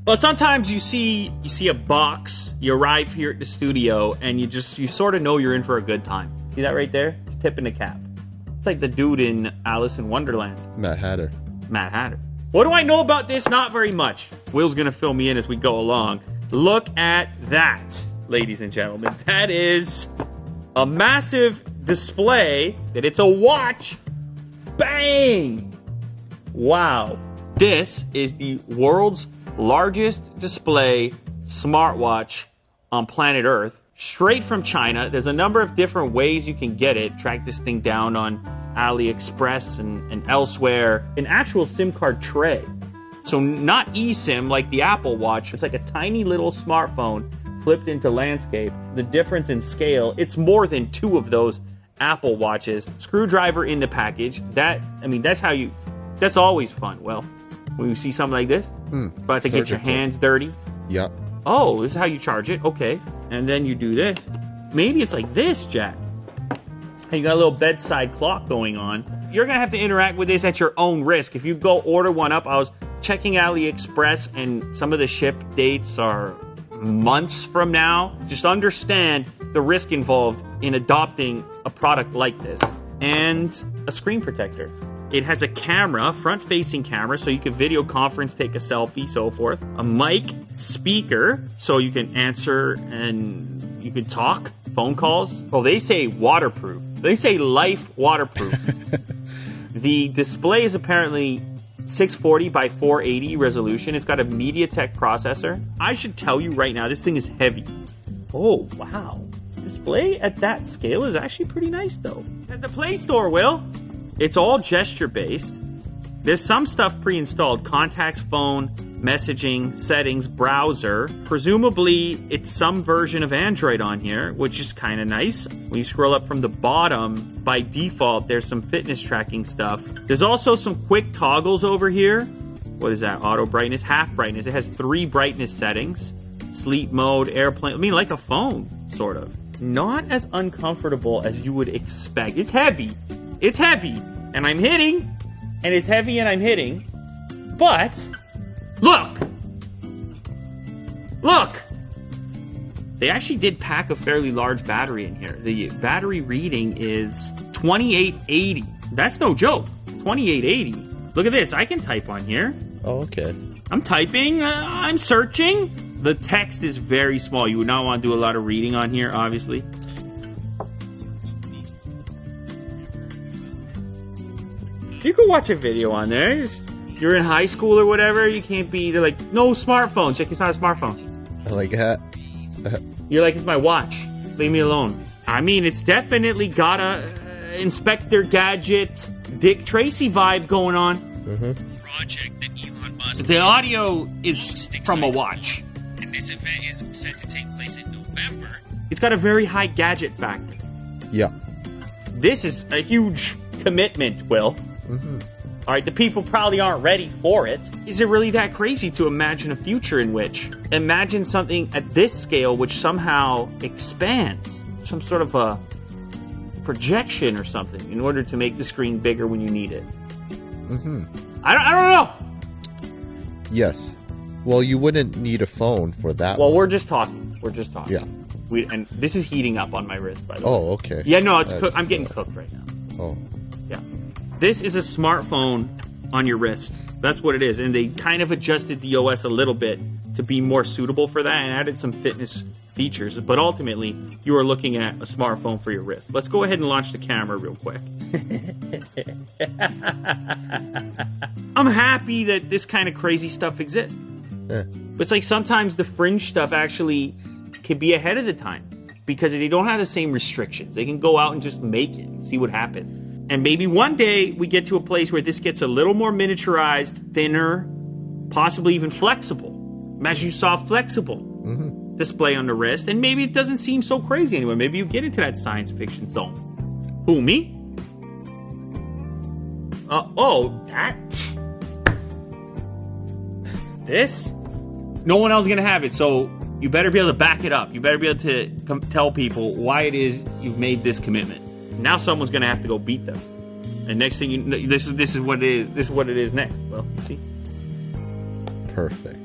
Well, sometimes you see a box, you arrive here at the studio, and you sort of know you're in for a good time. See that right there? He's tipping the cap. It's like the dude in Alice in Wonderland. Mad Hatter. Mad Hatter. What do I know about this? Not very much. Will's gonna fill me in as we go along. Look at that, ladies and gentlemen. That is a massive display that it's a watch. Bang! Wow. This is the world's largest display smartwatch on planet Earth, straight from China. There's a number of different ways you can get it. Track this thing down on AliExpress and elsewhere. An actual SIM card tray. So not eSIM like the Apple Watch. It's like a tiny little smartphone flipped into landscape. The difference in scale, it's more than 2 of those Apple Watches. Screwdriver in the package. That's always fun. Well, when you see something like this, about to get your hands dirty. Yep. Oh, this is how you charge it. Okay. And then you do this. Maybe it's like this, Jack. You got a little bedside clock going on. You're going to have to interact with this at your own risk. If you go order one up, I was checking AliExpress, and some of the ship dates are months from now. Just understand the risk involved in adopting a product like this. And a screen protector. It has a camera, front-facing camera, so you can video conference, take a selfie, so forth. A mic, speaker, so you can answer and you can talk, phone calls. Oh, they say waterproof. They say life waterproof. The display is apparently 640 by 480 resolution. It's got a MediaTek processor. I should tell you right now, this thing is heavy. Oh, wow. Display at that scale is actually pretty nice, though. It has a Play Store, Will. It's all gesture-based. There's some stuff pre-installed. Contacts, phone, messaging, settings, browser. Presumably, it's some version of Android on here, which is kind of nice. When you scroll up from the bottom, by default, there's some fitness tracking stuff. There's also some quick toggles over here. What is that? Auto brightness, half brightness. It has 3 brightness settings. Sleep mode, airplane. like a phone, sort of. Not as uncomfortable as you would expect. It's heavy. It's heavy, and I'm hitting, and it's heavy, and I'm hitting, but look! They actually did pack a fairly large battery in here. The battery reading is 2880. That's no joke. 2880. Look at this. I can type on here. Oh, okay. I'm typing. I'm searching. The text is very small. You would not want to do a lot of reading on here, obviously. You can watch a video on there. You're in high school or whatever. You can't be. They're like, no smartphone. Check, it's not a smartphone. I like that. You're like, it's my watch. Leave me alone. I mean, it's definitely got a Inspector Gadget, Dick Tracy vibe going on. Project that Elon Musk. The audio is from a watch. And this event is set to take place in November. It's got a very high gadget factor. Yeah. This is a huge commitment, Will. All right, the people probably aren't ready for it. Is it really that crazy to imagine a future in which, imagine something at this scale which somehow expands, some sort of a projection or something in order to make the screen bigger when you need it? I don't know. Yes. Well, you wouldn't need a phone for that. Well, we're just talking. Yeah. And this is heating up on my wrist, by the way. Oh, okay. Yeah, no, it's cooked. I'm getting cooked right now. Oh. Yeah. This is a smartphone on your wrist. That's what it is. And they kind of adjusted the OS a little bit to be more suitable for that and added some fitness features. But ultimately, you are looking at a smartphone for your wrist. Let's go ahead and launch the camera real quick. I'm happy that this kind of crazy stuff exists. Yeah. But it's like sometimes the fringe stuff actually can be ahead of the time because they don't have the same restrictions. They can go out and just make it and see what happens. And maybe one day we get to a place where this gets a little more miniaturized, thinner, possibly even flexible. Imagine you saw flexible display on the wrist, and maybe it doesn't seem so crazy anymore. Maybe you get into that science fiction zone. Who, me? That? This? No one else is going to have it, so you better be able to back it up. You better be able to tell people why it is you've made this commitment. Now someone's going to have to go beat them. And next thing you know, this is what it is. This is what it is next. Well, see. Perfect.